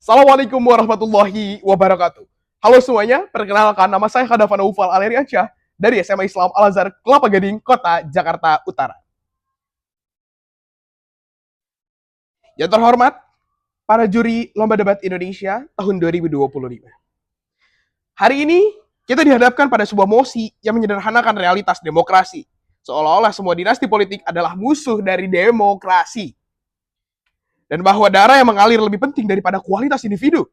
Assalamualaikum warahmatullahi wabarakatuh. Halo semuanya, perkenalkan nama saya Khadafan Naufal Aleriansyah dari SMA Islam Al-Azhar Kelapa Gading, Kota Jakarta Utara. Yang terhormat, para juri Lomba Debat Indonesia tahun 2025. Hari ini, kita dihadapkan pada sebuah mosi yang menyederhanakan realitas demokrasi. Seolah-olah semua dinasti politik adalah musuh dari demokrasi. Dan bahwa darah yang mengalir lebih penting daripada kualitas individu.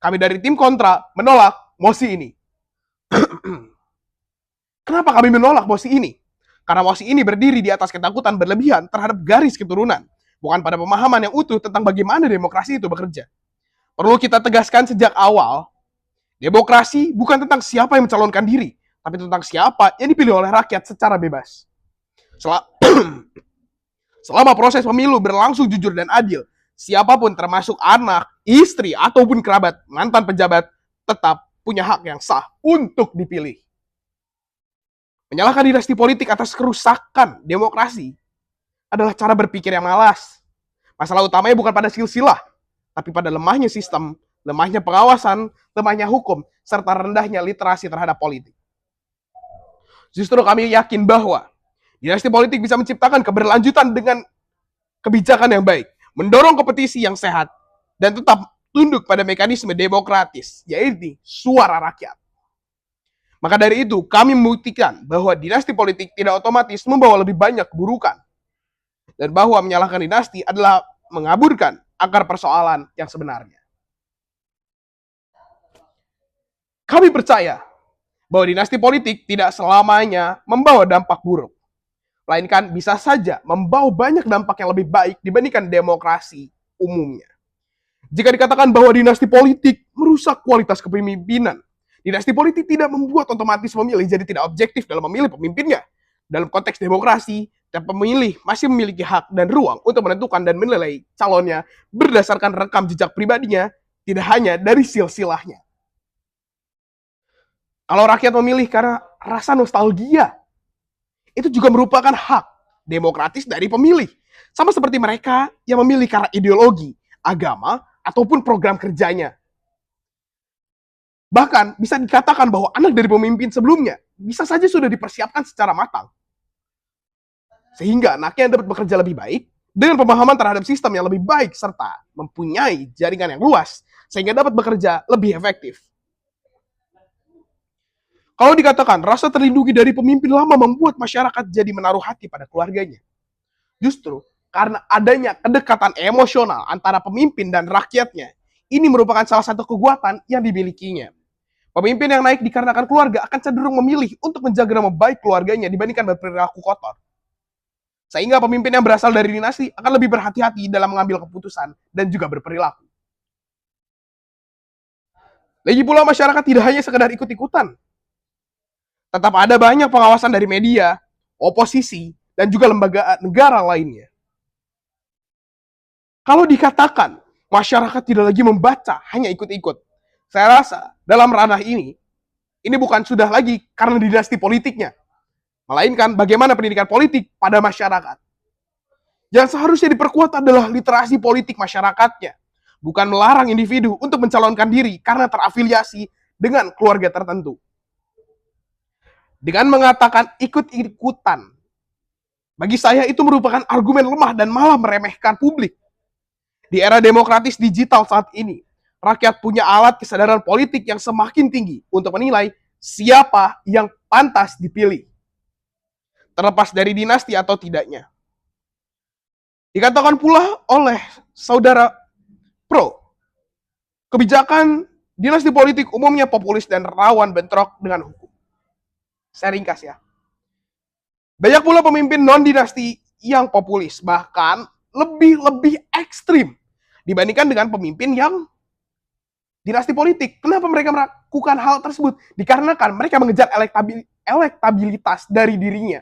Kami dari tim kontra menolak mosi ini. Kenapa kami menolak mosi ini? Karena mosi ini berdiri di atas ketakutan berlebihan terhadap garis keturunan, bukan pada pemahaman yang utuh tentang bagaimana demokrasi itu bekerja. Perlu kita tegaskan sejak awal, demokrasi bukan tentang siapa yang mencalonkan diri, tapi tentang siapa yang dipilih oleh rakyat secara bebas. Selama proses pemilu berlangsung jujur dan adil, siapapun termasuk anak, istri, ataupun kerabat mantan pejabat tetap punya hak yang sah untuk dipilih. Menyalahkan dinasti politik atas kerusakan demokrasi adalah cara berpikir yang malas. Masalah utamanya bukan pada silsilah, tapi pada lemahnya sistem, lemahnya pengawasan, lemahnya hukum, serta rendahnya literasi terhadap politik. Justru kami yakin bahwa dinasti politik bisa menciptakan keberlanjutan dengan kebijakan yang baik, mendorong kompetisi yang sehat, dan tetap tunduk pada mekanisme demokratis, yaitu suara rakyat. Maka dari itu, kami membuktikan bahwa dinasti politik tidak otomatis membawa lebih banyak keburukan, dan bahwa menyalahkan dinasti adalah mengaburkan akar persoalan yang sebenarnya. Kami percaya bahwa dinasti politik tidak selamanya membawa dampak buruk, melainkan bisa saja membawa banyak dampak yang lebih baik dibandingkan demokrasi umumnya. Jika dikatakan bahwa dinasti politik merusak kualitas kepemimpinan, dinasti politik tidak membuat otomatis pemilih jadi tidak objektif dalam memilih pemimpinnya. Dalam konteks demokrasi, tiap pemilih masih memiliki hak dan ruang untuk menentukan dan menilai calonnya berdasarkan rekam jejak pribadinya, tidak hanya dari silsilahnya. Kalau rakyat memilih karena rasa nostalgia, itu juga merupakan hak demokratis dari pemilih. Sama seperti mereka yang memilih karena ideologi, agama, ataupun program kerjanya. Bahkan bisa dikatakan bahwa anak dari pemimpin sebelumnya bisa saja sudah dipersiapkan secara matang. Sehingga anaknya dapat bekerja lebih baik dengan pemahaman terhadap sistem yang lebih baik serta mempunyai jaringan yang luas sehingga dapat bekerja lebih efektif. Kalau dikatakan rasa terlindungi dari pemimpin lama membuat masyarakat jadi menaruh hati pada keluarganya. Justru karena adanya kedekatan emosional antara pemimpin dan rakyatnya, ini merupakan salah satu kekuatan yang dimilikinya. Pemimpin yang naik dikarenakan keluarga akan cenderung memilih untuk menjaga nama baik keluarganya dibandingkan berperilaku kotor. Sehingga pemimpin yang berasal dari dinasti akan lebih berhati-hati dalam mengambil keputusan dan juga berperilaku. Lagi pula masyarakat tidak hanya sekedar ikut-ikutan, tetap ada banyak pengawasan dari media, oposisi, dan juga lembaga negara lainnya. Kalau dikatakan masyarakat tidak lagi membaca, hanya ikut-ikut, saya rasa dalam ranah ini bukan sudah lagi karena dinasti politiknya, melainkan bagaimana pendidikan politik pada masyarakat. Yang seharusnya diperkuat adalah literasi politik masyarakatnya, bukan melarang individu untuk mencalonkan diri karena terafiliasi dengan keluarga tertentu. Dengan mengatakan ikut-ikutan, bagi saya itu merupakan argumen lemah dan malah meremehkan publik. Di era demokratis digital saat ini, rakyat punya alat kesadaran politik yang semakin tinggi untuk menilai siapa yang pantas dipilih, terlepas dari dinasti atau tidaknya. Dikatakan pula oleh saudara Pro, kebijakan dinasti politik umumnya populis dan rawan bentrok dengan hukum. Saya ringkas ya. Banyak pula pemimpin non-dinasti yang populis, bahkan lebih ekstrim dibandingkan dengan pemimpin yang dinasti politik. Kenapa mereka melakukan hal tersebut? Dikarenakan mereka mengejar elektabilitas dari dirinya.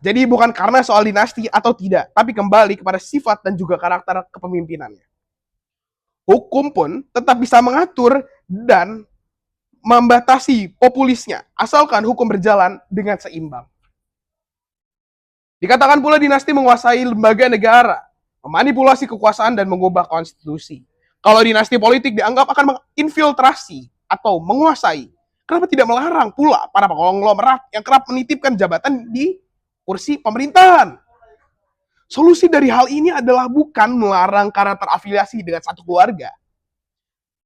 Jadi bukan karena soal dinasti atau tidak, tapi kembali kepada sifat dan juga karakter kepemimpinannya. Hukum pun tetap bisa mengatur dan membatasi populisnya, asalkan hukum berjalan dengan seimbang. Dikatakan pula dinasti menguasai lembaga negara, memanipulasi kekuasaan dan mengubah konstitusi. Kalau dinasti politik dianggap akan menginfiltrasi atau menguasai, kenapa tidak melarang pula para konglomerat yang kerap menitipkan jabatan di kursi pemerintahan? Solusi dari hal ini adalah bukan melarang karena terafiliasi dengan satu keluarga.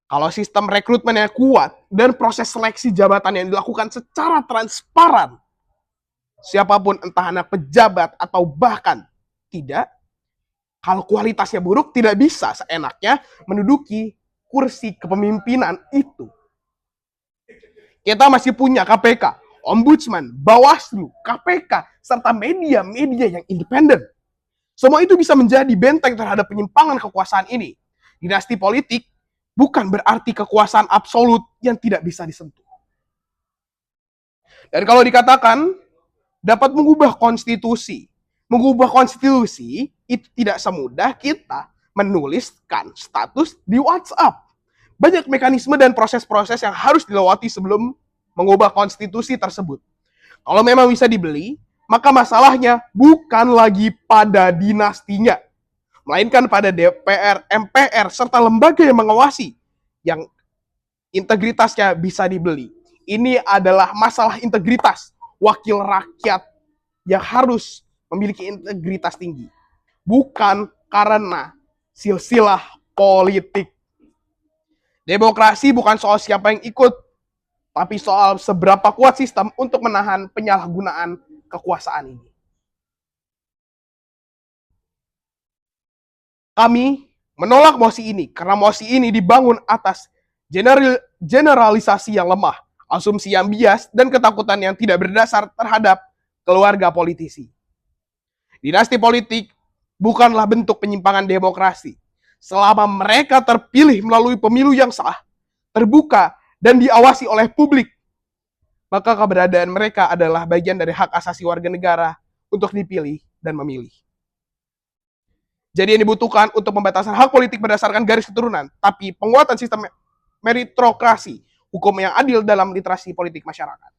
Kalau sistem rekrutmennya kuat dan proses seleksi jabatan yang dilakukan secara transparan, siapapun entah anak pejabat atau bahkan tidak, kalau kualitasnya buruk tidak bisa seenaknya menduduki kursi kepemimpinan itu. Kita masih punya KPK, Ombudsman, Bawaslu, KPK, serta media-media yang independen. Semua itu bisa menjadi benteng terhadap penyimpangan kekuasaan ini. Dinasti politik bukan berarti kekuasaan absolut yang tidak bisa disentuh. Dan kalau dikatakan dapat mengubah konstitusi itu tidak semudah kita menuliskan status di WhatsApp. Banyak mekanisme dan proses-proses yang harus dilewati sebelum mengubah konstitusi tersebut. Kalau memang bisa dibeli, maka masalahnya bukan lagi pada dinastinya, melainkan pada DPR, MPR, serta lembaga yang mengawasi, yang integritasnya bisa dibeli. Ini adalah masalah integritas wakil rakyat yang harus memiliki integritas tinggi. Bukan karena silsilah politik. Demokrasi bukan soal siapa yang ikut, tapi soal seberapa kuat sistem untuk menahan penyalahgunaan kekuasaan ini. Kami menolak mosi ini karena mosi ini dibangun atas generalisasi yang lemah, asumsi yang bias, dan ketakutan yang tidak berdasar terhadap keluarga politisi. Dinasti politik bukanlah bentuk penyimpangan demokrasi. Selama mereka terpilih melalui pemilu yang sah, terbuka, dan diawasi oleh publik, maka keberadaan mereka adalah bagian dari hak asasi warga negara untuk dipilih dan memilih. Jadi yang dibutuhkan untuk pembatasan hak politik berdasarkan garis keturunan, tapi penguatan sistem meritokrasi, hukum yang adil dalam literasi politik masyarakat.